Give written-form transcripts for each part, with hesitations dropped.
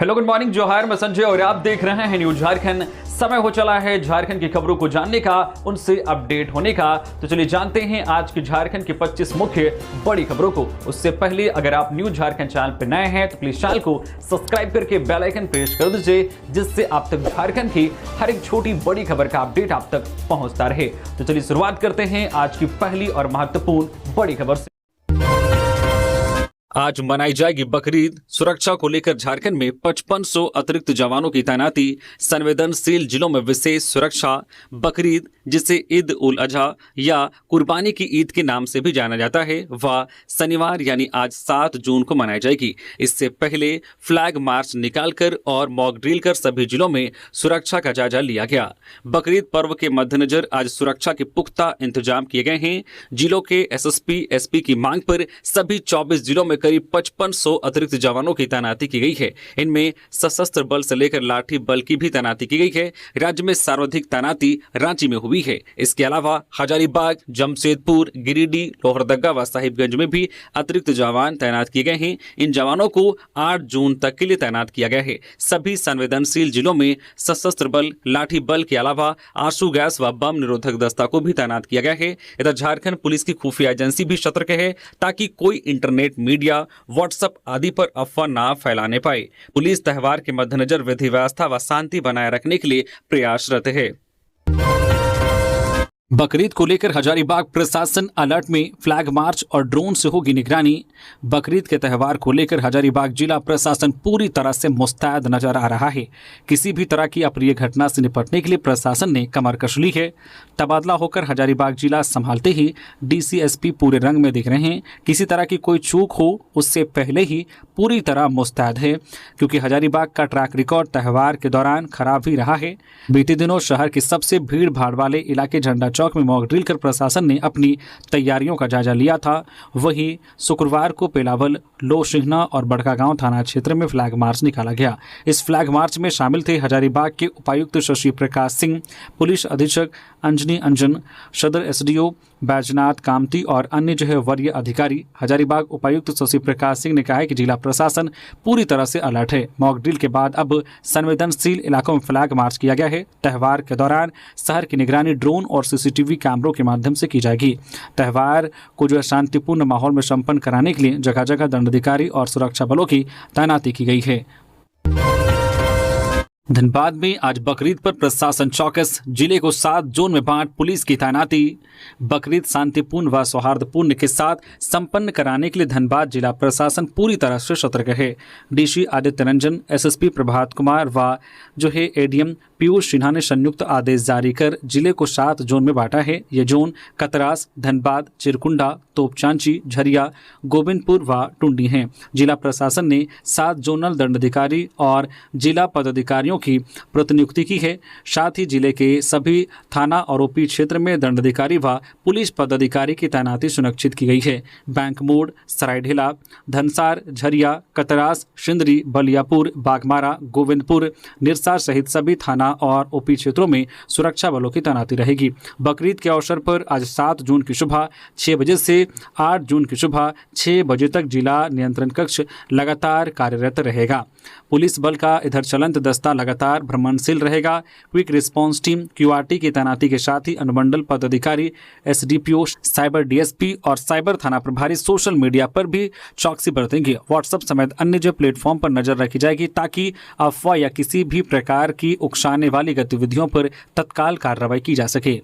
Hello, good morning, जोहार। मैं संजय और आप देख रहे हैं न्यूज झारखंड। समय हो चला है झारखंड की खबरों को जानने का, उनसे अपडेट होने का। तो चलिए जानते हैं आज की झारखंड की 25 मुख्य बड़ी खबरों को। उससे पहले अगर आप न्यूज झारखंड चैनल पर नए हैं तो प्लीज चैनल को सब्सक्राइब करके बेल आइकन प्रेस कर दीजिए, जिससे आप तक झारखंड की हर एक छोटी बड़ी खबर का अपडेट आप तक पहुंचता रहे। तो चलिए शुरुआत करते हैं आज की पहली और महत्वपूर्ण बड़ी खबर से। आज मनाई जाएगी बकरीद। सुरक्षा को लेकर झारखंड में 5500 अतिरिक्त जवानों की तैनाती। संवेदनशील जिलों में विशेष सुरक्षा। बकरीद, जिसे ईद उल अजहा या कुर्बानी की ईद के नाम से भी जाना जाता है, वह शनिवार यानी आज 7 जून को मनाई जाएगी। इससे पहले फ्लैग मार्च निकालकर और मॉक ड्रिल कर सभी जिलों में सुरक्षा का जायजा लिया गया। बकरीद पर्व के मद्देनजर आज सुरक्षा के पुख्ता इंतजाम किए गए हैं। जिलों के एसएसपी एसपी की मांग पर सभी 24 जिलों में करीब 5500 अतिरिक्त जवानों की तैनाती की गई है। इनमें सशस्त्र बल से लेकर लाठी बल की भी तैनाती की गई है। राज्य में सर्वाधिक तैनाती रांची में हुई है। इसके अलावा हजारीबाग, जमशेदपुर, गिरिडीह, लोहरदगा व साहिबगंज में भी अतिरिक्त जवान तैनात किए गए हैं। इन जवानों को 8 जून तक के लिए तैनात किया गया है। सभी संवेदनशील जिलों में सशस्त्र बल, लाठी बल के अलावा आंसू गैस व बम निरोधक दस्ता को भी तैनात किया गया है। इधर झारखंड पुलिस की खुफिया एजेंसी भी सतर्क है ताकि कोई इंटरनेट, मीडिया, व्हाट्सएप आदि पर अफवाह ना फैलाने पाए। पुलिस त्योहार के मद्देनजर विधि व्यवस्था व शांति बनाए रखने के लिए प्रयासरत है। बकरीद को लेकर हजारीबाग प्रशासन अलर्ट में। फ्लैग मार्च और ड्रोन से होगी निगरानी। बकरीद के त्यौहार को लेकर हजारीबाग जिला प्रशासन पूरी तरह से मुस्तैद नजर आ रहा है। किसी भी तरह की अप्रिय घटना से निपटने के लिए प्रशासन ने कमर कस ली है। तबादला होकर हजारीबाग जिला संभालते ही डीसीएसपी पूरे रंग में दिख रहे हैं। किसी तरह की कोई चूक हो उससे पहले ही पूरी तरह मुस्तैद है, क्योंकि हजारीबाग का ट्रैक रिकॉर्ड त्यौहार के दौरान खराब ही रहा है। बीते दिनों शहर के सबसे भीड़ भाड़ वाले इलाके झंडा चौक में मॉक ड्रिल कर प्रशासन ने अपनी तैयारियों का जायजा लिया था। वहीं शुक्रवार को पेलावल, लोसिहना और बड़कागांव थाना क्षेत्र में फ्लैग मार्च निकाला गया। इस फ्लैग मार्च में शामिल थे हजारीबाग के उपायुक्त शशि प्रकाश सिंह, पुलिस अधीक्षक अंजनी अंजन, सदर एसडीओ बैजनाथ कामती और अन्य वरीय अधिकारी। हजारीबाग उपायुक्त शशि प्रकाश सिंह ने कहा है कि जिला प्रशासन पूरी तरह से अलर्ट है। मॉक ड्रिल के बाद अब संवेदनशील इलाकों में फ्लैग मार्च किया गया है। त्यौहार के दौरान शहर की निगरानी ड्रोन और सीसीटीवी कैमरों के माध्यम से की जाएगी। त्यौहार को शांतिपूर्ण माहौल में संपन्न कराने के लिए जगह जगह दंडाधिकारी और सुरक्षा बलों की तैनाती की गई है। धनबाद में आज बकरीद पर प्रशासन चौकस। जिले को 7 जोन में बांट पुलिस की तैनाती। बकरीद शांतिपूर्ण व सौहार्दपूर्ण के साथ संपन्न कराने के लिए धनबाद जिला प्रशासन पूरी तरह से सतर्क है। डीसी आदित्य रंजन, एसएसपी प्रभात कुमार व एडीएम पीयूष सिन्हा ने संयुक्त आदेश जारी कर जिले को 7 जोन में बांटा है। ये जोन कतरास, धनबाद, चिरकुंडा, तोपचांची, झरिया, गोविंदपुर व टुंडी हैं। जिला प्रशासन ने 7 जोनल दंडाधिकारी और जिला पदाधिकारियों की प्रतिनियुक्ति की है। साथ ही जिले के सभी थाना और ओपी क्षेत्र में दंडाधिकारी व पुलिस पदाधिकारी की तैनाती सुनिश्चित की गई है। बैंक मोड़, सरायढेला, धनसार, झरिया, कतरास, सिंदरी, बलियापुर, बागमारा, गोविंदपुर, निरसा सहित सभी थाना और ओपी क्षेत्रों में सुरक्षा बलों की तैनाती रहेगी। बकरीद के अवसर पर आज 7 जून की सुबह 6 बजे से 8 जून की सुबह 6 बजे तक जिला नियंत्रण कक्ष लगातार कार्यरत रहेगा। पुलिस बल का इधर चलंत दस्ता लगातार भ्रमणशील रहेगा। क्विक रिस्पांस टीम क्यूआरटी की तैनाती के साथ ही अनुमंडल पदाधिकारी, एसडीपीओ, साइबर डीएसपी और साइबर थाना प्रभारी सोशल मीडिया पर भी चौकसी बरतेंगे। व्हाट्सएप समेत अन्य प्लेटफॉर्म पर नजर रखी जाएगी ताकि अफवाह या किसी भी प्रकार की उकसाने वाली गतिविधियों पर तत्काल कार्रवाई की जा सके।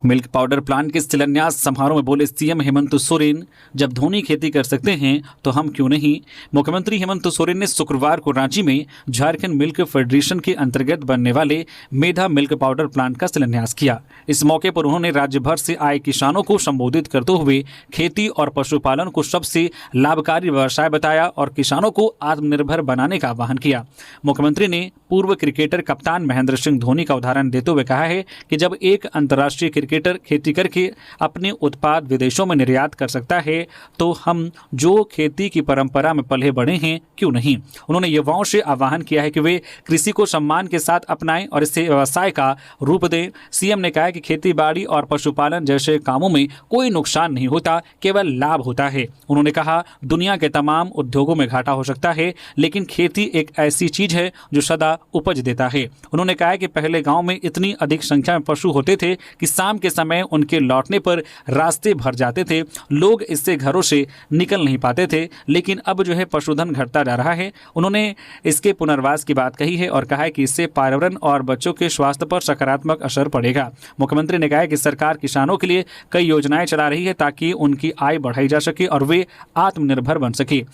मिल्क पाउडर प्लांट के शिलान्यास समारोह में बोले सीएम हेमंत सोरेन, जब धोनी खेती कर सकते हैं तो हम क्यों नहीं। मुख्यमंत्री हेमंत सोरेन ने शुक्रवार को रांची में झारखंड मिल्क फेडरेशन के अंतर्गत बनने वाले मेधा मिल्क पाउडर प्लांट का शिलान्यास किया। इस मौके पर उन्होंने राज्य भर से आए किसानों को संबोधित करते हुए खेती और पशुपालन को सबसे लाभकारी व्यवसाय बताया और किसानों को आत्मनिर्भर बनाने का आह्वान किया। मुख्यमंत्री ने पूर्व क्रिकेटर कप्तान महेंद्र सिंह धोनी का उदाहरण देते हुए कहा है कि जब एक अंतर्राष्ट्रीय क्रिकेट एग्रीगेटर खेती करके अपने उत्पाद विदेशों में निर्यात कर सकता है तो हम जो खेती की परंपरा में पले बढ़े हैं क्यों नहीं। उन्होंने युवाओं से आह्वान किया है कि वे कृषि को सम्मान के साथ अपनाएं और इसे व्यवसाय का रूप दें। सीएम ने कहा कि खेती बाड़ी और पशुपालन जैसे कामों में कोई नुकसान नहीं होता, केवल लाभ होता है। उन्होंने कहा दुनिया के तमाम उद्योगों में घाटा हो सकता है लेकिन खेती एक ऐसी चीज है जो सदा उपज देता है। उन्होंने कहा कि पहले गांव में इतनी अधिक संख्या में पशु होते थे कि शाम के समय उनके लौटने पर रास्ते भर जाते थे, लोग इससे घरों से निकल नहीं पाते थे, लेकिन अब जो है पशुधन घटता जा रहा है। उन्होंने इसके पुनर्वास की बात कही है और कहा है कि इससे पर्यावरण और बच्चों के स्वास्थ्य पर सकारात्मक असर पड़ेगा। मुख्यमंत्री ने कहा कि सरकार किसानों के लिए कई योजनाएं चला रही है ताकि उनकी आय बढ़ाई जा सके और वे आत्मनिर्भर बन सके।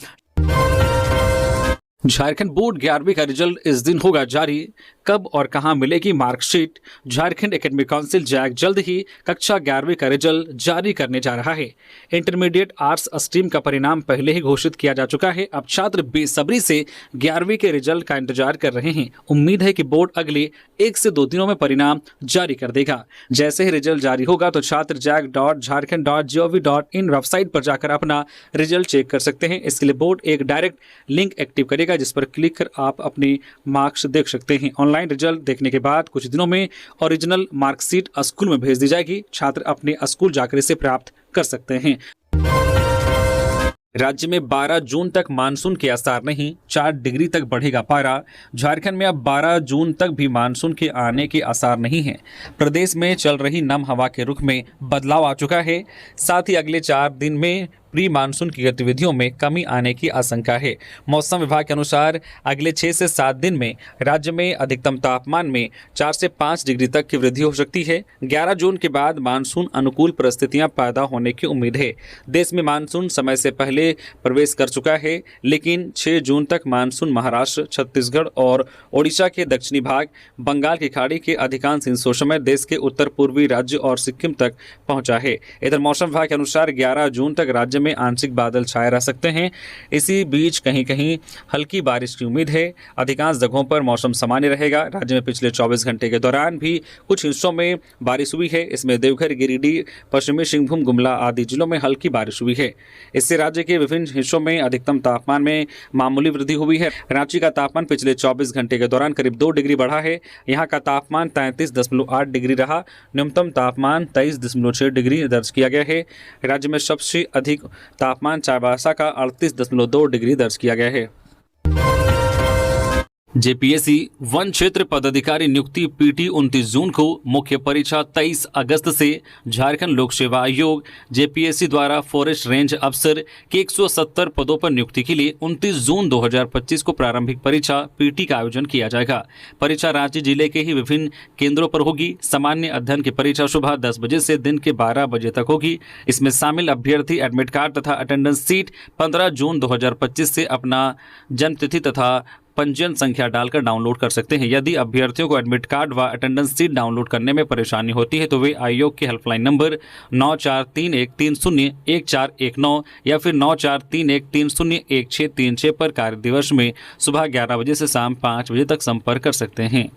झारखंड बोर्ड 11वीं का रिजल्ट इस दिन होगा जारी, कब और कहां मिलेगी marksheet. Jharkhand academic council JAC जल्द ही कक्षा 11वीं का रिजल्ट जारी करने जा रहा है। इंटरमीडिएट आर्ट्स स्ट्रीम का परिणाम पहले ही घोषित किया जा चुका है। अब छात्र बेसब्री से 11वीं के रिजल्ट का इंतजार कर रहे हैं। उम्मीद है कि बोर्ड अगले 1 से 2 दिनों में परिणाम जारी कर देगा। जैसे ही रिजल्ट जारी होगा तो छात्र jack.jharkhand.gov.in वेबसाइट पर जाकर अपना रिजल्ट चेक कर सकते हैं। इसके लिए बोर्ड एक डायरेक्ट लिंक एक्टिव करेगा जिस पर क्लिक कर आप अपने मार्क्स देख सकते हैं। ऑनलाइन रिजल्ट देखने के बाद कुछ दिनों में ओरिजिनल मार्कशीट स्कूल में भेज दी जाएगी। छात्र अपने स्कूल जाकर इसे प्राप्त कर सकते हैं। राज्य में 12 जून तक मानसून के आसार नहीं, 4 डिग्री तक बढ़ेगा पारा। झारखंड में अब 12 जून तक भी मानसून के आने के आसार नहीं हैं। प्रदेश में चल रही नम हवा के रुख में बदलाव आ चुका है। साथ ही अगले 4 दिन में प्री मानसून की गतिविधियों में कमी आने की आशंका है। मौसम विभाग के अनुसार अगले 6 से 7 दिन में राज्य में अधिकतम तापमान में 4 से 5 डिग्री तक की वृद्धि हो सकती है। 11 जून के बाद मानसून अनुकूल परिस्थितियां पैदा होने की उम्मीद है। देश में मानसून समय से पहले प्रवेश कर चुका है, लेकिन 6 जून तक मानसून महाराष्ट्र, छत्तीसगढ़ और ओडिशा के दक्षिणी भाग, बंगाल की खाड़ी के अधिकांश हिस्सों समेत देश के उत्तर पूर्वी राज्य और सिक्किम तक पहुंचा है। इधर मौसम विभाग के अनुसार 11 जून तक राज्य में आंशिक बादल छाए रह सकते हैं। इसी बीच कहीं कहीं हल्की बारिश की उम्मीद है। अधिकांश जगहों पर मौसम सामान्य रहेगा। राज्य में पिछले 24 घंटे के दौरान भी कुछ हिस्सों में बारिश हुई है। इसमें देवघर, गिरिडीह, पश्चिमी सिंहभूम, गुमला आदि जिलों में हल्की बारिश हुई है। इससे राज्य के विभिन्न हिस्सों में अधिकतम तापमान में मामूली वृद्धि हुई है। रांची का तापमान पिछले 24 घंटे के दौरान करीब 2 डिग्री बढ़ा है। यहाँ का तापमान 33.8 डिग्री रहा। न्यूनतम तापमान 23.6 डिग्री दर्ज किया गया है। राज्य में सबसे अधिक तापमान चाईबासा का 38.2 डिग्री दर्ज किया गया है। जेपीएससी वन क्षेत्र पदाधिकारी नियुक्ति पीटी 29 जून को, मुख्य परीक्षा 23 अगस्त से। झारखंड लोक सेवा आयोग जेपीएससी द्वारा फॉरेस्ट रेंज अफसर के 170 पदों पर नियुक्ति के लिए 29 जून 2025 को प्रारंभिक परीक्षा पीटी का आयोजन किया जाएगा। परीक्षा रांची जिले के ही विभिन्न केंद्रों पर होगी। सामान्य अध्ययन की परीक्षा सुबह 10 बजे से दिन के 12 बजे तक होगी। इसमें शामिल अभ्यर्थी एडमिट कार्ड तथा अटेंडेंस सीट 15 जून 2025 से अपना जन्मतिथि तथा पंजीयन संख्या डालकर डाउनलोड कर सकते हैं। यदि अभ्यर्थियों को एडमिट कार्ड व अटेंडेंस सीट डाउनलोड करने में परेशानी होती है तो वे आयोग के हेल्पलाइन नंबर 9431301419 या फिर 9431301636 पर कार्य दिवस में सुबह 11 बजे से शाम 5 बजे तक संपर्क कर सकते हैं।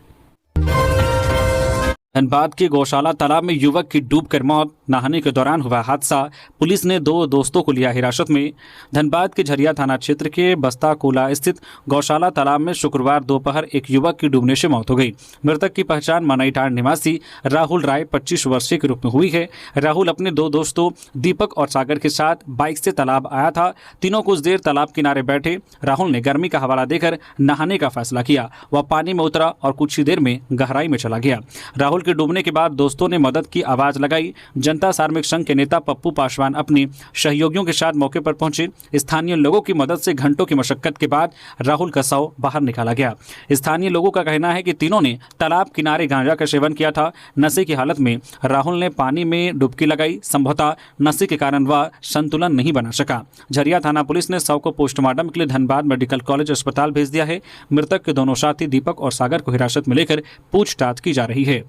धनबाद के गौशाला तालाब में युवक की डूबकर मौत, नहाने के दौरान हुआ हादसा, पुलिस ने 2 दोस्तों को लिया हिरासत में। धनबाद के झरिया थाना क्षेत्र के बस्ता कोला स्थित गौशाला तालाब में शुक्रवार दोपहर एक युवक की डूबने से मौत हो गई। मृतक की पहचान मनईटांड निवासी राहुल राय 25 वर्षीय के रूप में हुई है। राहुल अपने 2 दोस्तों दीपक और सागर के साथ बाइक से तालाब आया था। तीनों कुछ देर तालाब किनारे बैठे। राहुल ने गर्मी का हवाला देकर नहाने का फैसला किया। वह पानी में उतरा और कुछ ही देर में गहराई में चला गया। राहुल के डूबने के बाद दोस्तों ने मदद की आवाज लगाई। जनता कार्मिक संघ के नेता पप्पू पासवान अपने सहयोगियों के साथ मौके पर पहुंचे। स्थानीय लोगों की मदद से घंटों की मशक्कत के बाद राहुल का शव बाहर निकाला गया। स्थानीय लोगों का कहना है कि तीनों ने तालाब किनारे गांजा का सेवन किया था। नशे की हालत में राहुल ने पानी में डुबकी लगाई। संभवतः नशे के कारण वह संतुलन नहीं बना सका। झरिया थाना पुलिस ने शव को पोस्टमार्टम के लिए धनबाद मेडिकल कॉलेज अस्पताल भेज दिया है। मृतक के दोनों साथी दीपक और सागर को हिरासत में लेकर पूछताछ की जा रही है।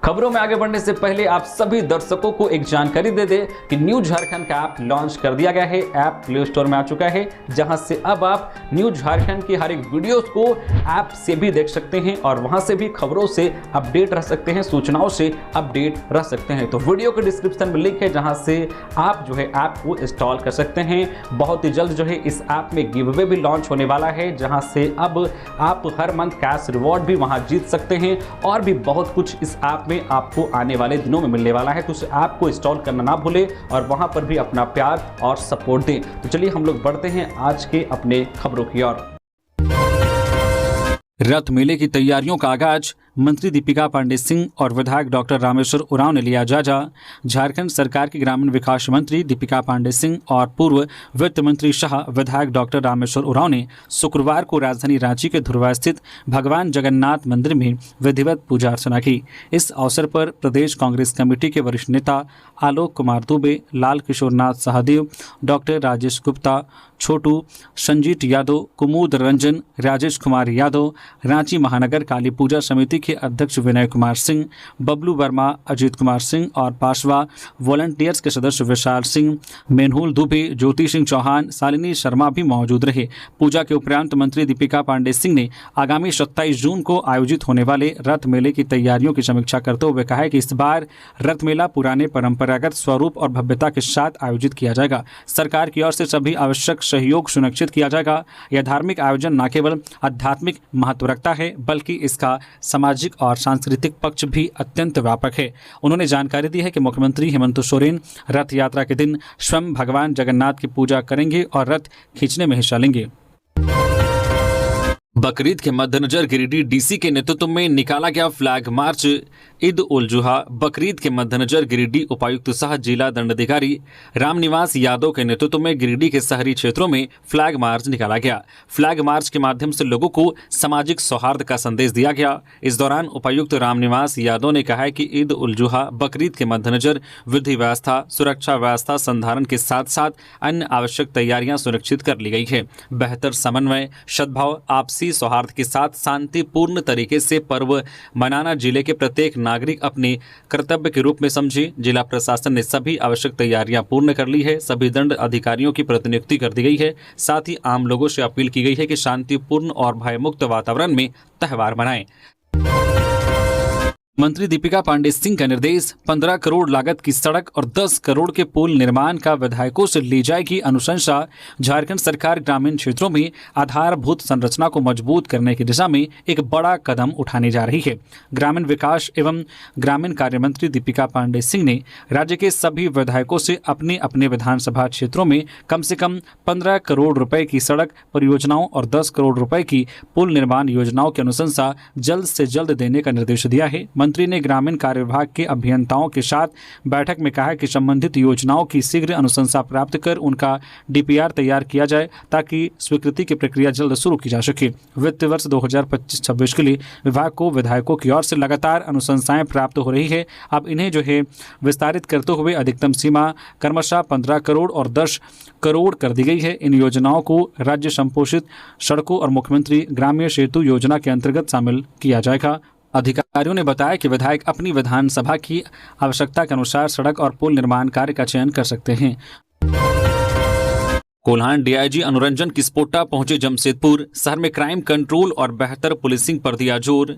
खबरों में आगे बढ़ने से पहले आप सभी दर्शकों को एक जानकारी दे दें कि न्यूज झारखंड का ऐप लॉन्च कर दिया गया है। ऐप प्ले स्टोर में आ चुका है, जहां से अब आप न्यूज झारखंड की हर एक वीडियोस को ऐप से भी देख सकते हैं और वहां से भी खबरों से अपडेट रह सकते हैं, सूचनाओं से अपडेट रह सकते हैं। तो वीडियो के डिस्क्रिप्शन में लिंक है, जहां से आप जो है ऐप को इंस्टॉल कर सकते हैं। बहुत ही जल्द जो है इस ऐप में गिव अवे भी लॉन्च होने वाला है, जहां से अब आप हर मंथ कैश रिवॉर्ड भी वहां जीत सकते हैं और भी बहुत कुछ इस ऐप में आपको आने वाले दिनों में मिलने वाला है। तो इस ऐप को इंस्टॉल करना ना भूलें और वहां पर भी अपना प्यार और सपोर्ट दें। तो चलिए हम लोग बढ़ते हैं आज के अपने खबरों की ओर। रथ मेले की तैयारियों का आगाज, मंत्री दीपिका पांडे सिंह और विधायक डॉक्टर रामेश्वर उरांव ने लिया जायजा। झारखंड सरकार की ग्रामीण विकास मंत्री दीपिका पांडे सिंह और पूर्व वित्त मंत्री शाह विधायक डॉक्टर रामेश्वर उरांव ने शुक्रवार को राजधानी रांची के धुरवा स्थित भगवान जगन्नाथ मंदिर में विधिवत पूजा अर्चना की। इस अवसर पर प्रदेश कांग्रेस कमेटी के वरिष्ठ नेता आलोक कुमार दुबे, लाल किशोर नाथ सहदेव, डॉक्टर राजेश गुप्ता, छोटू, संजीत यादव, कुमुद रंजन, राजेश कुमार यादव, रांची महानगर काली पूजा समिति के अध्यक्ष विनय कुमार सिंह, बबलू वर्मा, अजीत कुमार सिंह और पाशवा वॉलंटियर्स के सदस्य विशाल सिंह, मेनहुल दुबे, ज्योति सिंह चौहान, शालिनी शर्मा भी मौजूद रहे। पूजा के उपरांत मंत्री दीपिका पांडे सिंह ने आगामी 27 जून को आयोजित होने वाले रथ मेले की तैयारियों की समीक्षा करते हुए कहा है कि इस बार रथ मेला पुराने परंपरागत स्वरूप और भव्यता के साथ आयोजित किया जाएगा। सरकार की ओर से सभी आवश्यक सहयोग सुनिश्चित किया जाएगा। यह धार्मिक आयोजन न केवल आध्यात्मिक महत्व रखता है, बल्कि इसका सामाजिक और सांस्कृतिक पक्ष भी अत्यंत व्यापक है। उन्होंने जानकारी दी है कि मुख्यमंत्री हेमंत सोरेन रथ यात्रा के दिन स्वयं भगवान जगन्नाथ की पूजा करेंगे और रथ खींचने में हिस्सा लेंगे। बकरीद के मद्देनजर गिरिडीह डीसी के नेतृत्व में निकाला गया फ्लैग मार्च। ईद उल जुहा बकरीद के मद्देनजर गिरिडीह उपायुक्त सह जिला दंडाधिकारी रामनिवास यादव के नेतृत्व में गिरिडीह के शहरी क्षेत्रों में फ्लैग मार्च निकाला गया। फ्लैग मार्च के माध्यम से लोगों को सामाजिक सौहार्द का संदेश दिया गया। इस दौरान उपायुक्त रामनिवास यादव ने कहा है कि ईद उल जुहा बकरीद के मद्देनजर विधि व्यवस्था, सुरक्षा व्यवस्था संधारण के साथ साथ अन्य आवश्यक तैयारियां सुनिश्चित कर ली गई है। बेहतर समन्वय, सद्भाव, आपसी सौहार्द के साथ शांतिपूर्ण तरीके से पर्व मनाना जिले के प्रत्येक नागरिक अपने कर्तव्य के रूप में समझे। जिला प्रशासन ने सभी आवश्यक तैयारियां पूर्ण कर ली है। सभी दंड अधिकारियों की प्रतिनियुक्ति कर दी गई है। साथ ही आम लोगों से अपील की गई है कि शांतिपूर्ण और भयमुक्त वातावरण में त्यौहार मनाएं। मंत्री दीपिका पांडे सिंह का निर्देश, 15 करोड़ लागत की सड़क और 10 करोड़ के पुल निर्माण का विधायकों से ली जाएगी अनुशंसा। झारखंड सरकार ग्रामीण क्षेत्रों में आधारभूत संरचना को मजबूत करने की दिशा में एक बड़ा कदम उठाने जा रही है। ग्रामीण विकास एवं ग्रामीण कार्य मंत्री दीपिका पांडे सिंह ने राज्य के सभी विधायकों से अपने अपने विधानसभा क्षेत्रों में कम से कम 15 करोड़ रुपए की सड़क परियोजनाओं और 10 करोड़ रुपए की पुल निर्माण योजनाओं की अनुशंसा जल्द से जल्द देने का निर्देश दिया है। मंत्री ने ग्रामीण कार्य विभाग के अभियंताओं के साथ बैठक में कहा कि संबंधित योजनाओं की शीघ्र अनुशंसा प्राप्त कर उनका डीपीआर तैयार किया जाए ताकि स्वीकृति की प्रक्रिया जल्द शुरू की जा सके। वित्त वर्ष 2025-26 के लिए विभाग को विधायकों की ओर से लगातार अनुशंसाएं प्राप्त हो रही है। अब इन्हें जो है विस्तारित करते हुए अधिकतम सीमा क्रमशः 15 करोड़ और 10 करोड़ कर दी गई है। इन योजनाओं को राज्य संपोषित सड़कों और मुख्यमंत्री ग्रामीण सेतु योजना के अंतर्गत शामिल किया जाएगा। अधिकारियों ने बताया कि विधायक अपनी विधानसभा की आवश्यकता के अनुसार सड़क और पुल निर्माण कार्य का चयन कर सकते हैं। कोल्हान डीआईजी अनुरंजन किस्पोट्टा पहुंचे जमशेदपुर। शहर में क्राइम कंट्रोल और बेहतर पुलिसिंग पर दिया जोर।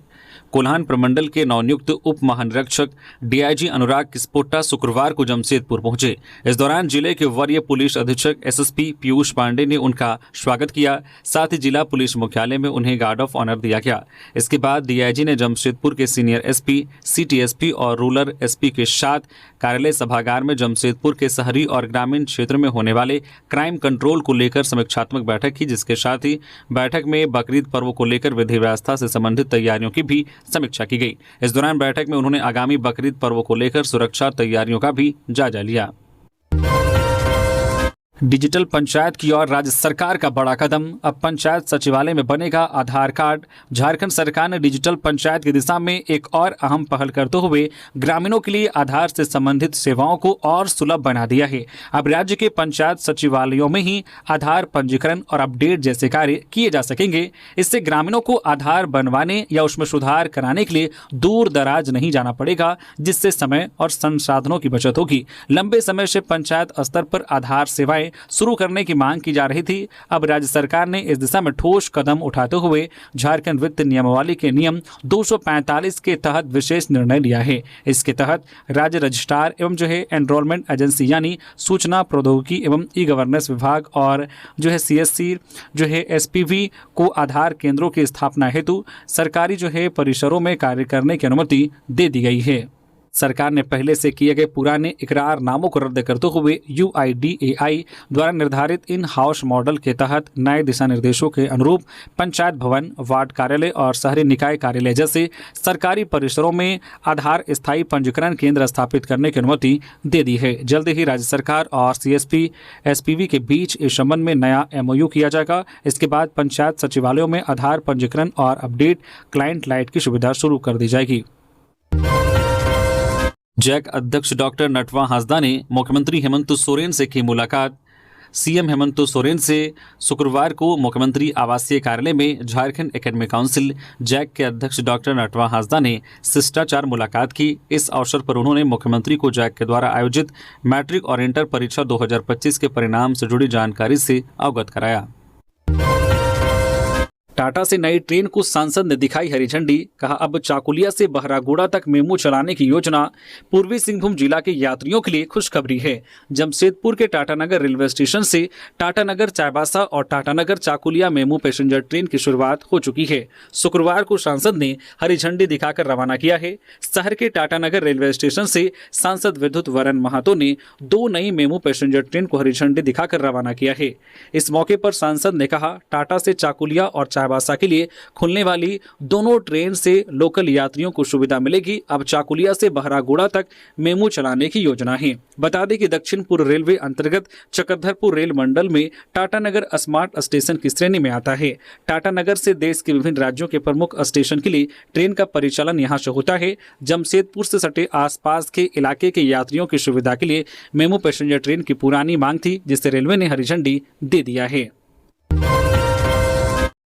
कोल्हान प्रमंडल के नवनियुक्त उप महानिरीक्षक डीआईजी अनुराग किस्पोट्टा शुक्रवार को जमशेदपुर पहुंचे। इस दौरान जिले के वरीय पुलिस अधीक्षक एसएसपी पीयूष पांडे ने उनका स्वागत किया। साथ ही जिला पुलिस मुख्यालय में उन्हें गार्ड ऑफ ऑनर दिया गया। इसके बाद डीआईजी ने जमशेदपुर के सीनियर एसपी, सिटी और रूरल एसपी के साथ कार्यालय सभागार में जमशेदपुर के शहरी और ग्रामीण क्षेत्र में होने वाले क्राइम कंट्रोल को लेकर समीक्षात्मक बैठक की, जिसके साथ ही बैठक में बकरीद पर्व को लेकर विधि व्यवस्था से संबंधित तैयारियों की भी समीक्षा की गई। इस दौरान बैठक में उन्होंने आगामी बकरीद पर्व को लेकर सुरक्षा तैयारियों का भी जायजा लिया। डिजिटल पंचायत की ओर राज्य सरकार का बड़ा कदम। अब पंचायत सचिवालय में बनेगा आधार कार्ड। झारखंड सरकार ने डिजिटल पंचायत की दिशा में एक और अहम पहल करते हुए ग्रामीणों के लिए आधार से संबंधित सेवाओं को और सुलभ बना दिया है। अब राज्य के पंचायत सचिवालयों में ही आधार पंजीकरण और अपडेट जैसे कार्य किए जा सकेंगे। इससे ग्रामीणों को आधार बनवाने या उसमें सुधार कराने के लिए दूर दराज नहीं जाना पड़ेगा, जिससे समय और संसाधनों की बचत होगी। लंबे समय से पंचायत स्तर पर आधार सेवाएं शुरू करने की मांग की जा रही थी। अब राज्य सरकार ने इस दिशा में ठोस कदम उठाते हुए झारखंड वित्त नियमावली के नियम 245 के तहत विशेष निर्णय लिया है। इसके तहत राज्य रजिस्ट्रार एवं एनरोलमेंट एजेंसी यानी सूचना प्रौद्योगिकी एवं ई गवर्नेंस विभाग और CSC SPV को आधार केंद्रों की स्थापना हेतु सरकारी परिसरों में कार्य करने की अनुमति दे दी गई है। सरकार ने पहले से किए गए पुराने इकरारनामों को रद्द करते हुए UIDAI द्वारा निर्धारित इन हाउस मॉडल के तहत नए दिशा निर्देशों के अनुरूप पंचायत भवन, वार्ड कार्यालय और शहरी निकाय कार्यालय जैसे सरकारी परिसरों में आधार स्थायी पंजीकरण केंद्र स्थापित करने की अनुमति दे दी है। जल्द ही राज्य सरकार और CSP SPV के बीच इस संबंध में नया MOU किया जाएगा। इसके बाद पंचायत सचिवालयों में आधार पंजीकरण और अपडेट क्लाइंट लाइट की सुविधा शुरू कर दी जाएगी। जैक अध्यक्ष डॉक्टर नटवा हांसदा ने मुख्यमंत्री हेमंत सोरेन से की मुलाकात। CM हेमंत सोरेन से शुक्रवार को मुख्यमंत्री आवासीय कार्यालय में झारखंड एकेडमिक काउंसिल जैक के अध्यक्ष डॉक्टर नटवा हांसदा ने शिष्टाचार मुलाकात की। इस अवसर पर उन्होंने मुख्यमंत्री को जैक के द्वारा आयोजित मैट्रिक और इंटर परीक्षा 2025 के परिणाम से जुड़ी जानकारी से अवगत कराया। टाटा से नई ट्रेन को सांसद ने दिखाई हरी झंडी। कहा, अब चाकुलिया से बहरागोड़ा तक मेमू चलाने की योजना। पूर्वी सिंहभूम जिला के यात्रियों के लिए खुशखबरी है। जमशेदपुर के टाटानगर रेलवे स्टेशन से टाटानगर चाईबासा और Tatanagar Chakulia MEMU passenger train की शुरुआत हो चुकी है। शुक्रवार को सांसद ने हरी झंडी दिखाकर रवाना किया है। शहर के टाटानगर रेलवे स्टेशन से सांसद विद्युत वरण महातो ने 2 नई मेमू पैसेंजर ट्रेन को हरी झंडी दिखाकर रवाना किया है। इस मौके पर सांसद ने कहा, टाटा से चाकुलिया और चाईबासा के लिए खुलने वाली दोनों ट्रेन से लोकल यात्रियों को सुविधा मिलेगी। अब चाकुलिया से बहरागोड़ा तक मेमू चलाने की योजना है। बता दें कि दक्षिण पूर्व रेलवे अंतर्गत चक्रधरपुर रेल मंडल में टाटानगर स्मार्ट स्टेशन की श्रेणी में आता है। टाटानगर से देश के विभिन्न राज्यों के प्रमुख स्टेशन के लिए ट्रेन का परिचालन यहां से होता है। जमशेदपुर से सटे आसपास के इलाके के यात्रियों की सुविधा के लिए मेमू पैसेंजर ट्रेन की पुरानी मांग थी, जिससे रेलवे ने हरी झंडी दे दिया है।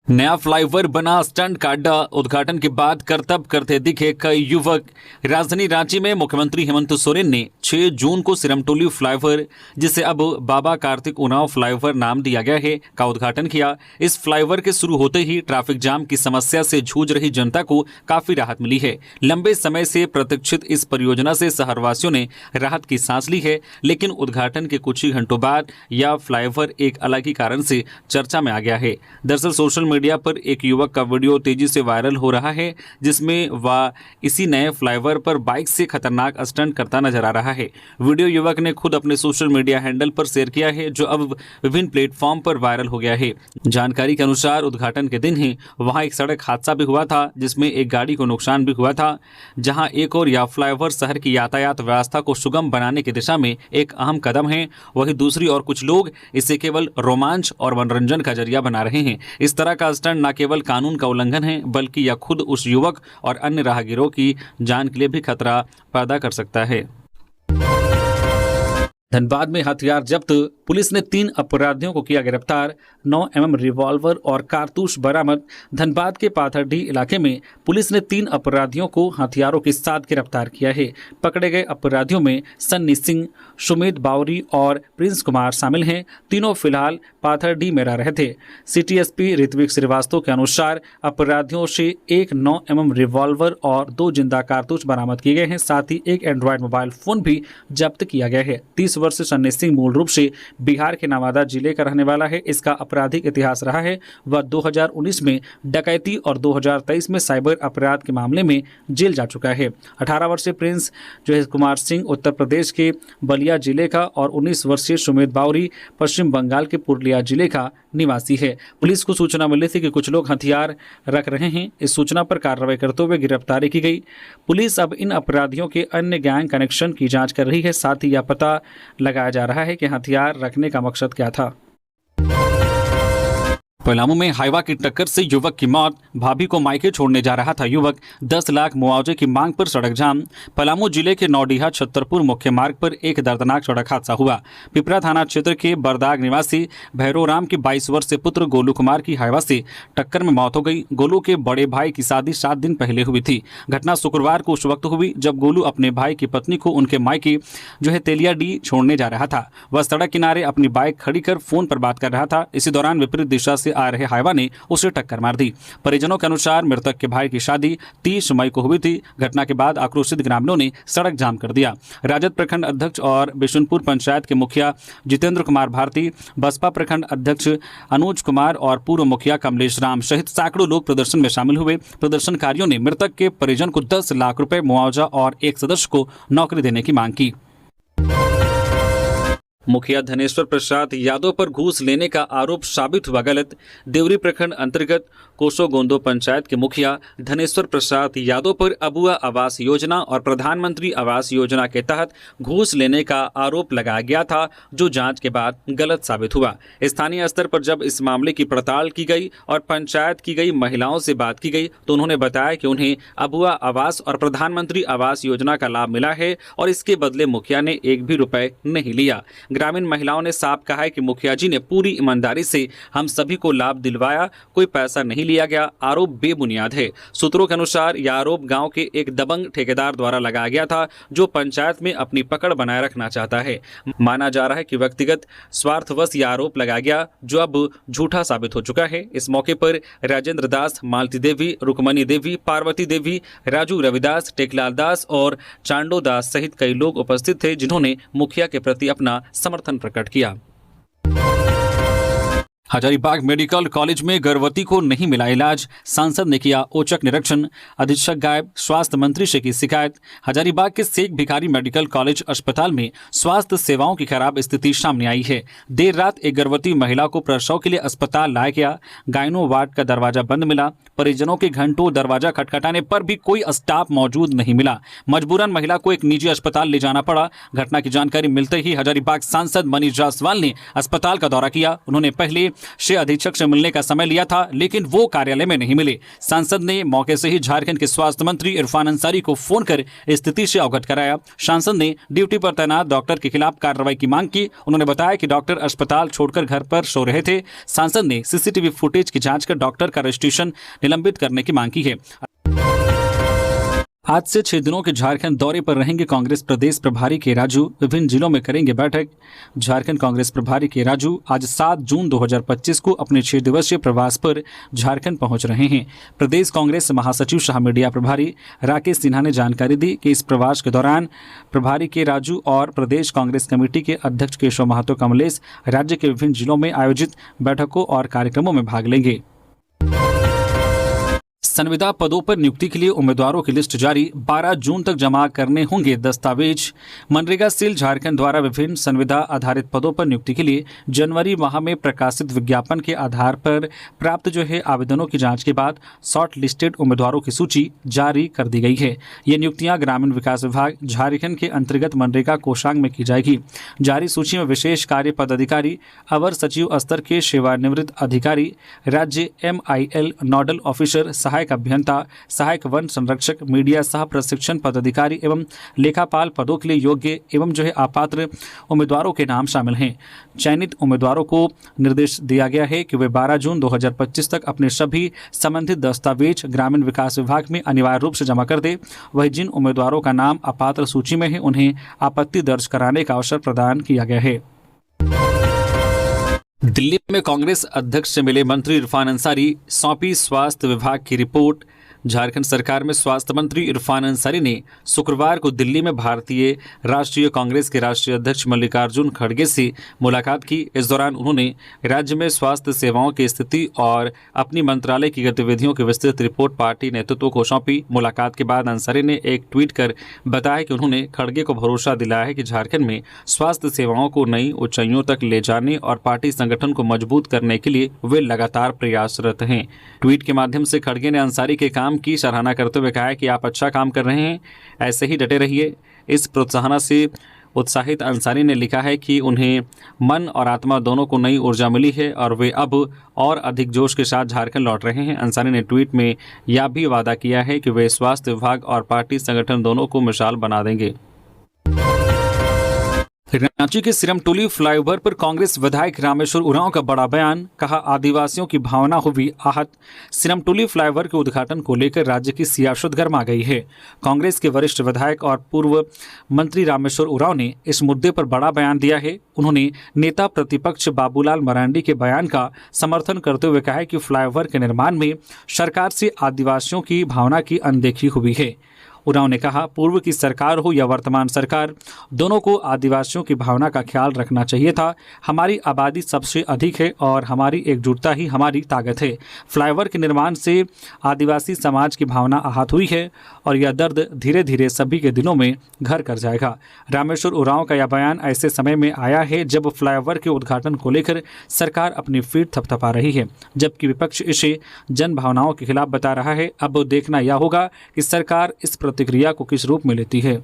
नया फ्लाईओवर बना स्टंट का अड्डा। उद्घाटन के बाद करतब करते दिखे कई युवक। राजधानी रांची में मुख्यमंत्री हेमंत सोरेन ने 6 जून को सिरमटोली फ्लाईओवर, जिसे अब बाबा कार्तिक उरांव फ्लाईओवर नाम दिया गया है, का उद्घाटन किया। इस फ्लाईओवर के शुरू होते ही ट्रैफिक जाम की समस्या से जूझ रही जनता को काफी राहत मिली है। लंबे समय से प्रतीक्षित इस परियोजना से शहरवासियों ने राहत की सांस ली है, लेकिन उद्घाटन के कुछ ही घंटों बाद यह फ्लाईओवर एक अलग ही कारण से चर्चा में आ गया है। दरअसल सोशल मीडिया पर एक युवक का वीडियो तेजी से वायरल हो रहा है, जिसमें वह इसी नए फ्लाईओवर पर बाइक से खतरनाक स्टंट करता नजर आ रहा है। वीडियो युवक ने खुद अपने सोशल मीडिया हैंडल पर शेयर किया है, जो अब विभिन्न प्लेटफॉर्म पर वायरल हो गया है। जानकारी के अनुसार उद्घाटन के दिन ही वहां एक सड़क हादसा भी हुआ था, जिसमें एक गाड़ी को नुकसान भी हुआ था। जहां एक और यह फ्लाईओवर शहर की यातायात व्यवस्था को सुगम बनाने की दिशा में एक अहम कदम है, वहीं दूसरी ओर कुछ लोग इसे केवल रोमांच और मनोरंजन का जरिया बना रहे हैं। इस तरह का स्टंट न केवल कानून का उल्लंघन है, बल्कि यह खुद उस युवक और अन्य राहगीरों की जान के लिए भी खतरा पैदा कर सकता है। धनबाद में हथियार जब्त। पुलिस ने 3 अपराधियों को किया गिरफ्तार। 9 mm रिवॉल्वर और कारतूस बरामद। धनबाद के पाथरडी इलाके में पुलिस ने 3 अपराधियों को हथियारों के साथ गिरफ्तार किया है। पकड़े गए अपराधियों में सन्नी सिंह, सुमित बावरी और प्रिंस कुमार शामिल हैं। तीनों फिलहाल पाथरडी में रह रहे थे। सिटी SP ऋत्विक श्रीवास्तव के अनुसार अपराधियों से एक 9 mm रिवॉल्वर और 2 जिंदा कारतूस बरामद किए गए हैं। साथ ही एक एंड्रॉयड मोबाइल फोन भी जब्त किया गया है। 30 वर्षीय सन्नी सिंह मूल रूप से बिहार के नवादा जिले का रहने वाला है। इसका आपराधिक इतिहास रहा है। वह 2019 में डकैती और 2023 में साइबर अपराध के मामले में जेल जा चुका है। 18 वर्षीय प्रिंस कुमार सिंह उत्तर प्रदेश के बलिया जिले का और 19 वर्षीय सुमित बावरी पश्चिम बंगाल के पुरुलिया जिले का निवासी है। पुलिस को सूचना मिली थी कि कुछ लोग हथियार रख रहे हैं। इस सूचना पर कार्रवाई करते हुए गिरफ्तारी की गई। पुलिस अब इन अपराधियों के अन्य गैंग कनेक्शन की जांच कर रही है। साथ ही यह पता लगाया जा रहा है कि हथियार रखने का मकसद क्या था। पलामू में हाईवा की टक्कर से युवक की मौत, भाभी को मायके छोड़ने जा रहा था युवक, 10 लाख मुआवजे की मांग पर सड़क जाम। पलामू जिले के नौडीहा छतरपुर मुख्य मार्ग पर एक दर्दनाक सड़क हादसा हुआ। पिपरा थाना क्षेत्र के बरदाग निवासी भैरोराम के 22 वर्षीय पुत्र गोलू कुमार की हाईवा से टक्कर में मौत हो गई। गोलू के बड़े भाई की शादी 7 दिन पहले हुई थी। घटना शुक्रवार को उस वक्त हुई जब गोलू अपने भाई की पत्नी को उनके मायके तेलियाडी छोड़ने जा रहा था। वह सड़क किनारे अपनी बाइक खड़ी कर फोन पर बात कर रहा था। इसी दौरान विपरीत दिशा से आ रहे हाईवा ने उसे टक्कर मार दी। परिजनों के अनुसार मृतक के भाई की शादी 30 मई को हुई थी। घटना के बाद आक्रोशित ग्रामीणों ने सड़क जाम कर दिया। राजद प्रखंड अध्यक्ष और बिशुनपुर पंचायत के मुखिया जितेंद्र कुमार भारती, बसपा प्रखंड अध्यक्ष अनुज कुमार और पूर्व मुखिया कमलेश राम सहित सैकड़ों लोग प्रदर्शन में शामिल हुए। प्रदर्शनकारियों ने मृतक के परिजन को 10 लाख रुपए मुआवजा और एक सदस्य को नौकरी देने की मांग की। मुखिया धनेश्वर प्रसाद यादव पर घूस लेने का आरोप साबित हुआ गलत। देवरी प्रखंड अंतर्गत कोसो गोंदो पंचायत के मुखिया धनेश्वर प्रसाद यादव पर अबुआ आवास योजना और प्रधानमंत्री आवास योजना के तहत घूस लेने का आरोप लगाया गया था, जो जांच के बाद गलत साबित हुआ। स्थानीय स्तर पर जब इस मामले की पड़ताल की गई और पंचायत की गई महिलाओं से बात की गई तो उन्होंने बताया कि उन्हें अबुआ आवास और प्रधानमंत्री आवास योजना का लाभ मिला है और इसके बदले मुखिया ने एक भी रुपए नहीं लिया। ग्रामीण महिलाओं ने साफ कहा है कि मुखिया जी ने पूरी ईमानदारी से हम सभी को लाभ दिलवाया, कोई पैसा नहीं लिया गया। आरोप बेबुनियाद है। सूत्रों के अनुसार यह आरोप गांव के एक दबंग ठेकेदार द्वारा लगाया गया था, जो पंचायत में अपनी पकड़ बनाए रखना चाहता है। माना जा रहा है कि व्यक्तिगत स्वार्थवश यह आरोप लगाया गया, जो अब झूठा साबित हो चुका है। इस मौके पर राजेंद्र दास, मालती देवी, रुकमणी देवी, पार्वती देवी, राजू रविदास, टेकलाल दास और चांडो दास सहित कई लोग उपस्थित थे, जिन्होंने मुखिया के प्रति अपना समर्थन प्रकट किया। हजारीबाग मेडिकल कॉलेज में गर्भवती को नहीं मिला इलाज, सांसद ने किया औचक निरीक्षण, अधीक्षक गायब, स्वास्थ्य मंत्री से की शिकायत। हजारीबाग के शेख भिखारी मेडिकल कॉलेज अस्पताल में स्वास्थ्य सेवाओं की खराब स्थिति सामने आई है। देर रात एक गर्भवती महिला को प्रसव के लिए अस्पताल लाया गया। गायनो वार्ड का दरवाजा बंद मिला। परिजनों के घंटों दरवाजा खटखटाने पर भी कोई स्टाफ मौजूद नहीं मिला। मजबूरन महिला को एक निजी अस्पताल ले जाना पड़ा। घटना की जानकारी मिलते ही हजारीबाग सांसद मनीष जायसवाल ने अस्पताल का दौरा किया। उन्होंने पहले से अधीक्षक से मिलने का समय लिया था, लेकिन वो कार्यालय में नहीं मिले। सांसद ने मौके से ही झारखंड के स्वास्थ्य मंत्री इरफान अंसारी को फोन कर स्थिति से अवगत कराया। सांसद ने ड्यूटी पर तैनात डॉक्टर के खिलाफ कार्रवाई की मांग की। उन्होंने बताया कि डॉक्टर अस्पताल छोड़कर घर पर सो रहे थे। सांसद ने सीसीटीवी फुटेज की जांच कर डॉक्टर का रजिस्ट्रेशन निलंबित करने की मांग की है। आज से 6 दिनों के झारखंड दौरे पर रहेंगे कांग्रेस प्रदेश प्रभारी के राजू। विभिन्न जिलों में करेंगे बैठक। झारखंड कांग्रेस प्रभारी के राजू आज 7 जून 2025 को अपने 6 दिवसीय प्रवास पर झारखंड पहुंच रहे हैं। प्रदेश कांग्रेस महासचिव सह मीडिया प्रभारी राकेश सिन्हा ने जानकारी दी कि इस प्रवास के दौरान प्रभारी के राजू और प्रदेश कांग्रेस कमेटी के अध्यक्ष केशव महतो कमलेश राज्य के विभिन्न जिलों में आयोजित बैठकों और कार्यक्रमों में भाग लेंगे। संविदा पदों पर नियुक्ति के लिए उम्मीदवारों की लिस्ट जारी, 12 जून तक जमा करने होंगे दस्तावेज। मनरेगा सेल झारखंड द्वारा विभिन्न संविदा आधारित पदों पर नियुक्ति के लिए जनवरी माह में प्रकाशित विज्ञापन के आधार पर प्राप्त आवेदनों की जांच के बाद शॉर्ट लिस्टेड उम्मीदवारों की सूची जारी कर दी गई है। ये नियुक्तियां ग्रामीण विकास विभाग झारखंड के अंतर्गत मनरेगा कोषांग में की जाएगी। जारी सूची में विशेष कार्य पदाधिकारी, अवर सचिव स्तर के सेवानिवृत्त अधिकारी, राज्य MIL नोडल ऑफिसर, सहायक अभियंता, सहायक वन संरक्षक, मीडिया सह प्रशिक्षण पदाधिकारी एवं लेखापाल पदों के लिए योग्य एवं अपात्र उम्मीदवारों के नाम शामिल हैं। चयनित उम्मीदवारों को निर्देश दिया गया है कि वे 12 जून 2025 तक अपने सभी संबंधित दस्तावेज ग्रामीण विकास विभाग में अनिवार्य रूप से जमा कर दे। वही जिन उम्मीदवारों का नाम अपात्र सूची में है उन्हें आपत्ति दर्ज कराने का अवसर प्रदान किया गया है। दिल्ली में कांग्रेस अध्यक्ष से मिले मंत्री इरफान अंसारी, सौंपी स्वास्थ्य विभाग की रिपोर्ट। झारखंड सरकार में स्वास्थ्य मंत्री इरफान अंसारी ने शुक्रवार को दिल्ली में भारतीय राष्ट्रीय कांग्रेस के राष्ट्रीय अध्यक्ष मल्लिकार्जुन खड़गे से मुलाकात की। इस दौरान उन्होंने राज्य में स्वास्थ्य सेवाओं की स्थिति और अपनी मंत्रालय की गतिविधियों की विस्तृत रिपोर्ट पार्टी नेतृत्व को सौंपी। मुलाकात के बाद अंसारी ने एक ट्वीट कर बताया कि उन्होंने खड़गे को भरोसा दिलाया है कि झारखंड में स्वास्थ्य सेवाओं को नई ऊंचाइयों तक ले जाने और पार्टी संगठन को मजबूत करने के लिए वे लगातार प्रयासरत हैं। ट्वीट के माध्यम से खड़गे ने अंसारी के काम की सराहना करते हुए कहा कि आप अच्छा काम कर रहे हैं, ऐसे ही डटे रहिए। इस प्रोत्साहन से उत्साहित अंसारी ने लिखा है कि उन्हें मन और आत्मा दोनों को नई ऊर्जा मिली है और वे अब और अधिक जोश के साथ झारखंड लौट रहे हैं। अंसारी ने ट्वीट में यह भी वादा किया है कि वे स्वास्थ्य विभाग और पार्टी संगठन दोनों को मिसाल बना देंगे। रांची के सिरमटोली फ्लाईओवर पर कांग्रेस विधायक रामेश्वर उरांव का बड़ा बयान, कहा आदिवासियों की भावना हुई आहत। सिरमटोली फ्लाईओवर के उद्घाटन को लेकर राज्य की सियासत गर्मा गई है। कांग्रेस के वरिष्ठ विधायक और पूर्व मंत्री रामेश्वर उरांव ने इस मुद्दे पर बड़ा बयान दिया है। उन्होंने नेता प्रतिपक्ष बाबूलाल मरांडी के बयान का समर्थन करते हुए कहा है कि फ्लाईओवर के निर्माण में सरकार से आदिवासियों की भावना की अनदेखी हुई है। उरांव ने कहा, पूर्व की सरकार हो या वर्तमान सरकार, दोनों को आदिवासियों की भावना का ख्याल रखना चाहिए था। हमारी आबादी सबसे अधिक है और हमारी एकजुटता ही हमारी ताकत है। फ्लाईओवर के निर्माण से आदिवासी समाज की भावना आहत हुई है और यह दर्द धीरे धीरे सभी के दिलों में घर कर जाएगा। रामेश्वर उरांव का यह बयान ऐसे समय में आया है जब फ्लाईओवर के उद्घाटन को लेकर सरकार अपनी फीट थपथपा रही है, जबकि विपक्ष इसे जन भावनाओं के खिलाफ बता रहा है। अब देखना यह होगा कि सरकार इस प्रतिक्रिया को किस रूप में लेती है।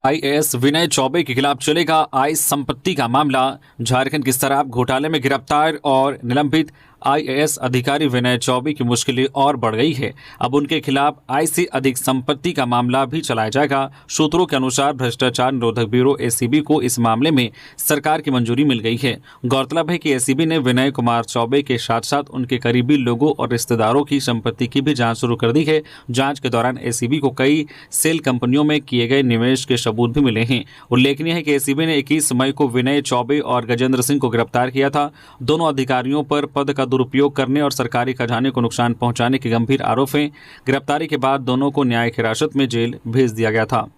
आईएएस विनय चौबे के खिलाफ चलेगा आय संपत्ति का मामला। झारखंड के शराब घोटाले में गिरफ्तार और निलंबित आईएएस अधिकारी विनय चौबे की मुश्किलें और बढ़ गई है। अब उनके खिलाफ आय से अधिक संपत्ति का मामला भी चलाया जाएगा। सूत्रों के अनुसार भ्रष्टाचार निरोधक ब्यूरो एसीबी को इस मामले में सरकार की मंजूरी मिल गई है। गौरतलब है कि एसीबी ने विनय कुमार चौबे के साथ साथ उनके करीबी लोगों और रिश्तेदारों की संपत्ति की भी जांच शुरू कर दी है। जांच के दौरान एसीबी को कई सेल कंपनियों में किए गए निवेश के सबूत भी मिले हैं। उल्लेखनीय है कि एसीबी ने 21 मई को विनय चौबे और गजेंद्र सिंह को गिरफ्तार किया था। दोनों अधिकारियों पर पद का दुरुपयोग करने और सरकारी खजाने को नुकसान पहुंचाने के गंभीर आरोप हैं। गिरफ्तारी के बाद दोनों को न्यायिक हिरासत में जेल भेज दिया गया था।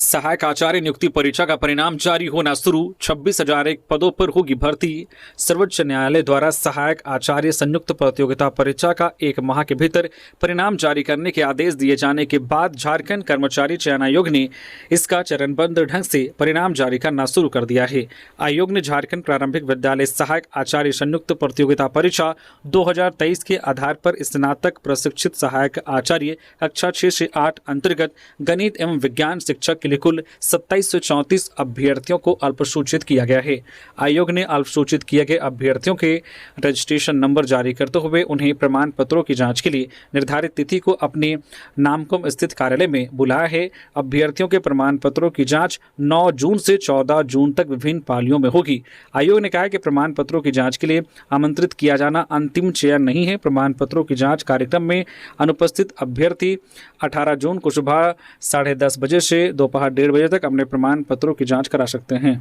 सहायक आचार्य नियुक्ति परीक्षा का परिणाम जारी होना शुरू। 26,001 पदों पर होगी भर्ती। सर्वोच्च न्यायालय द्वारा सहायक आचार्य संयुक्त प्रतियोगिता परीक्षा का 1 माह के भीतर परिणाम जारी करने के आदेश दिए जाने के बाद झारखंड कर्मचारी चयन आयोग ने इसका चरणबद्ध ढंग से परिणाम जारी करना शुरू कर दिया है। आयोग ने झारखंड प्रारंभिक विद्यालय सहायक आचार्य संयुक्त प्रतियोगिता परीक्षा 2023 के आधार पर स्नातक प्रशिक्षित सहायक आचार्य कक्षा 6 से 8 अंतर्गत गणित एवं विज्ञान शिक्षक के लिए कुल 2734 अभ्यर्थियों को अल्पसूचित किया गया है। आयोग ने अल्पसूचित किए गए अभ्यर्थियों के रजिस्ट्रेशन नंबर जारी करते हुए उन्हें प्रमाण पत्रों की जांच के लिए निर्धारित तिथि को अपने नामकुम स्थित कार्यालय में बुलाया है। अभ्यर्थियों के प्रमाण पत्रों की जांच 9 जून से 14 जून तक विभिन्न पालियों में होगी। आयोग ने कहा है कि प्रमाण पत्रों की जांच के लिए आमंत्रित किया जाना अंतिम चयन नहीं है। प्रमाण पत्रों की जांच कार्यक्रम में अनुपस्थित अभ्यर्थी 18 जून को सुबह 10:30 बजे से दोपहर 1:30 बजे तक अपने प्रमाण पत्रों की जांच करा सकते हैं।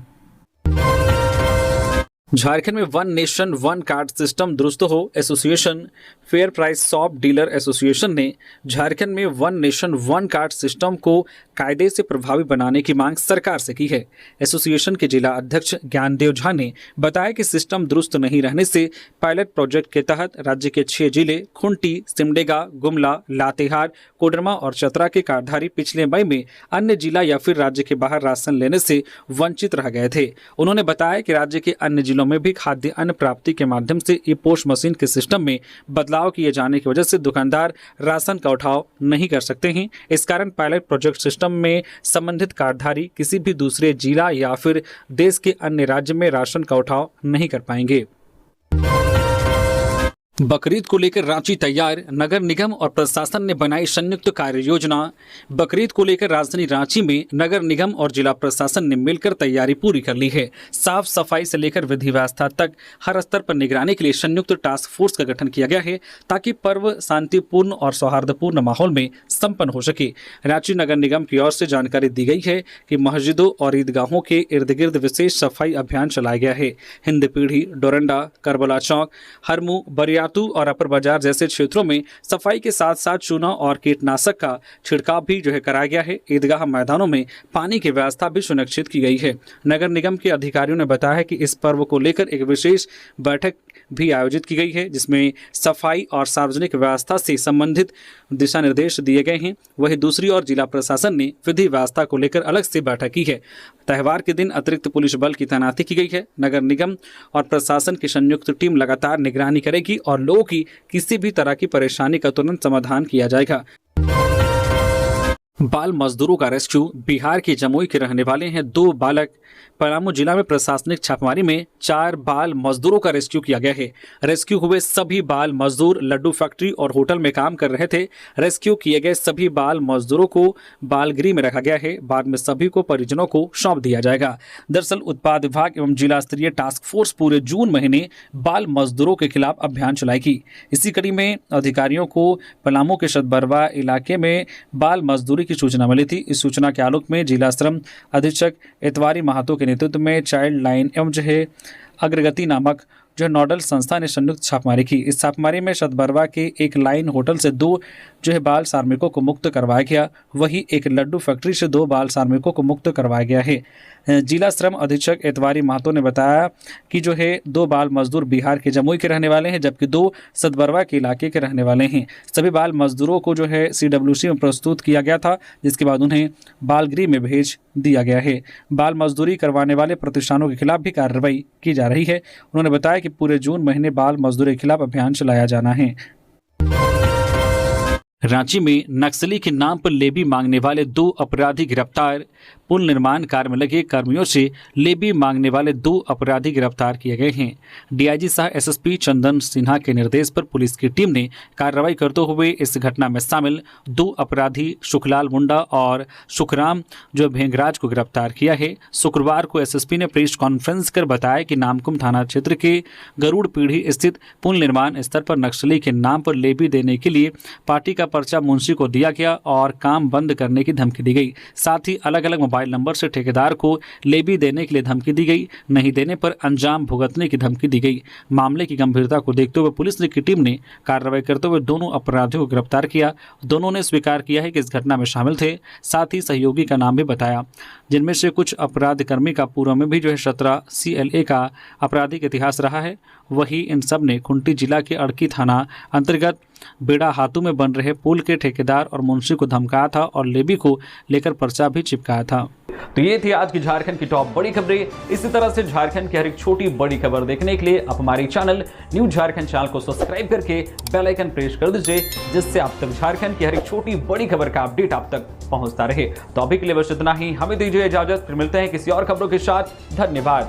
झारखंड में one nation one card system दुरुस्त हो। Association fair price shop dealer association ने झारखंड में one nation one card system को कायदे से प्रभावी बनाने की मांग सरकार से की है। एसोसिएशन के जिला अध्यक्ष ज्ञानदेव झा ने बताया कि सिस्टम दुरुस्त नहीं रहने से पायलट प्रोजेक्ट के तहत राज्य के 6 जिले खुंटी, सिमडेगा, गुमला, लातेहार, कोडरमा और चतरा के कार्डधारी पिछले मई में अन्य जिला या फिर राज्य के बाहर राशन लेने से वंचित रह गए थे। उन्होंने बताया कि राज्य के अन्य जिलों में भी खाद्य अन्न प्राप्ति के माध्यम से ई पोस्ट मशीन के सिस्टम में बदलाव किए जाने की वजह से दुकानदार राशन का उठाव नहीं कर सकते हैं। इस कारण पायलट प्रोजेक्ट सिस्टम में संबंधित कार्डधारी किसी भी दूसरे जिला या फिर देश के अन्य राज्य में राशन का उठाव नहीं कर पाएंगे। बकरीद को लेकर रांची तैयार। नगर निगम और प्रशासन ने बनाई संयुक्त कार्य योजना। बकरीद को लेकर राजधानी रांची में नगर निगम और जिला प्रशासन ने मिलकर तैयारी पूरी कर ली है। साफ सफाई से लेकर विधि व्यवस्था तक हर स्तर पर निगरानी के लिए संयुक्त टास्क फोर्स का गठन किया गया है ताकि पर्व शांतिपूर्ण और सौहार्दपूर्ण माहौल में संपन्न हो सके। रांची नगर निगम की ओर से जानकारी दी गई है कि मस्जिदों और ईदगाहों के इर्द गिर्द विशेष सफाई अभियान चलाया गया है। हिंद पीढ़ी, डोरंडा, करबला चौक, हरमू, बरिया और अपर बाजार जैसे क्षेत्रों में सफाई के साथ साथ चूना और कीटनाशक का छिड़काव भी कराया गया है। ईदगाह मैदानों में पानी की व्यवस्था भी सुनिश्चित की गई है। नगर निगम के अधिकारियों ने बताया कि इस पर्व को लेकर एक विशेष बैठक भी आयोजित की गई है जिसमें सफाई और सार्वजनिक व्यवस्था से संबंधित दिशा निर्देश दिए गए हैं। वहीं दूसरी ओर जिला प्रशासन ने विधि व्यवस्था को लेकर अलग से बैठक की है। त्यौहार के दिन अतिरिक्त पुलिस बल की तैनाती की गई है। नगर निगम और प्रशासन की संयुक्त टीम लगातार निगरानी करेगी और लोगों की किसी भी तरह की परेशानी का तुरंत समाधान किया जाएगा। बाल मजदूरों का रेस्क्यू। बिहार के जमुई के रहने वाले हैं 2 बालक। पलामू जिला में प्रशासनिक छापेमारी में 4 बाल मजदूरों का रेस्क्यू किया गया है। रेस्क्यू हुए सभी बाल मजदूर लड्डू फैक्ट्री और होटल में काम कर रहे थे। रेस्क्यू किए गए सभी बाल मजदूरों को बाल गृह में रखा गया है। बाद में सभी को परिजनों को सौंप दिया जाएगा। दरअसल उत्पाद विभाग एवं जिला स्तरीय टास्क फोर्स पूरे जून महीने बाल मजदूरों के खिलाफ अभियान चलाएगी। इसी कड़ी में अधिकारियों को पलामू के सतबरवा इलाके में बाल मजदूरी की सूचना मिली थी। इस सूचना के आलोक में जिला श्रम अधीक्षक इतवारी महतो के नेतृत्व में चाइल्ड लाइन एवं अग्रगति नामक नोडल संस्था ने संयुक्त छापेमारी की। इस छापेमारी में सतबरवा के एक लाइन होटल से 2 बाल कार्मिकों को मुक्त करवाया गया। वहीं एक लड्डू फैक्ट्री से 2 बाल कार्मिकों को मुक्त करवाया गया है। जिला श्रम अधीक्षक इतवारी महतो ने बताया कि 2 बाल मजदूर बिहार के जमुई के रहने वाले हैं, जबकि 2 सतबरवा के इलाके के रहने वाले हैं। सभी बाल मजदूरों को CWC में प्रस्तुत किया गया था, जिसके बाद उन्हें बाल गृह में भेज दिया गया है। बाल मजदूरी करवाने वाले प्रतिष्ठानों के खिलाफ भी कार्रवाई की जा रही है। उन्होंने बताया कि पूरे जून महीने बाल मजदूरी के खिलाफ अभियान चलाया जाना है। रांची में नक्सली के नाम पर लेवी मांगने वाले 2 अपराधी गिरफ्तार। पुल निर्माण कार्य में लगे कर्मियों से लेवी मांगने वाले 2 अपराधी गिरफ्तार किए गए हैं। डीआईजी सह एसएसपी चंदन सिन्हा के निर्देश पर पुलिस की टीम ने कार्रवाई करते हुए इस घटना में शामिल 2 अपराधी सुखलाल मुंडा और सुखराम भेंगराज को गिरफ्तार किया है। शुक्रवार को एसएसपी ने प्रेस कॉन्फ्रेंस कर बताया कि नामकुम थाना क्षेत्र के गरुड़ पीढ़ी स्थित पुल निर्माण स्थल पर नक्सली के नाम पर लेवी देने के लिए पार्टी का पर्चा मुंशी को दिया गया और काम बंद करने की धमकी दी गई। साथ ही अलग अलग मोबाइल नंबर से ठेकेदार को लेवी देने के लिए धमकी दी गई। नहीं देने पर अंजाम भुगतने की धमकी दी गई। मामले की गंभीरता को देखते हुए पुलिस की टीम ने कार्रवाई करते हुए दोनों अपराधियों को गिरफ्तार किया। दोनों ने स्वीकार किया है कि इस घटना में शामिल थे। साथ ही सहयोगी का नाम भी बताया, जिनमें से कुछ अपराध कर्मी का पूर्व में भी 17 CLA का आपराधिक इतिहास रहा है। वही इन सब ने खुंटी जिला के अड़की थाना अंतर्गत बेड़ा हाथू में बन रहे पुल के ठेकेदार और मुंशी को धमकाया था और लेवी को लेकर पर्चा भी चिपकाया था। तो ये थी आज की झारखंड की टॉप बड़ी खबरें। इसी तरह से झारखंड की हर एक छोटी बड़ी खबर देखने के लिए आप हमारे चैनल न्यूज झारखंड चैनल को सब्सक्राइब करके बेल आइकन प्रेस कर दीजिए, जिससे आप तक झारखंड की हर एक छोटी बड़ी खबर का अपडेट आप तक पहुंचता रहे। तो अभी के लिए बस इतना ही। हमें दीजिए इजाजत, फिर मिलते हैं किसी और खबरों के साथ। धन्यवाद।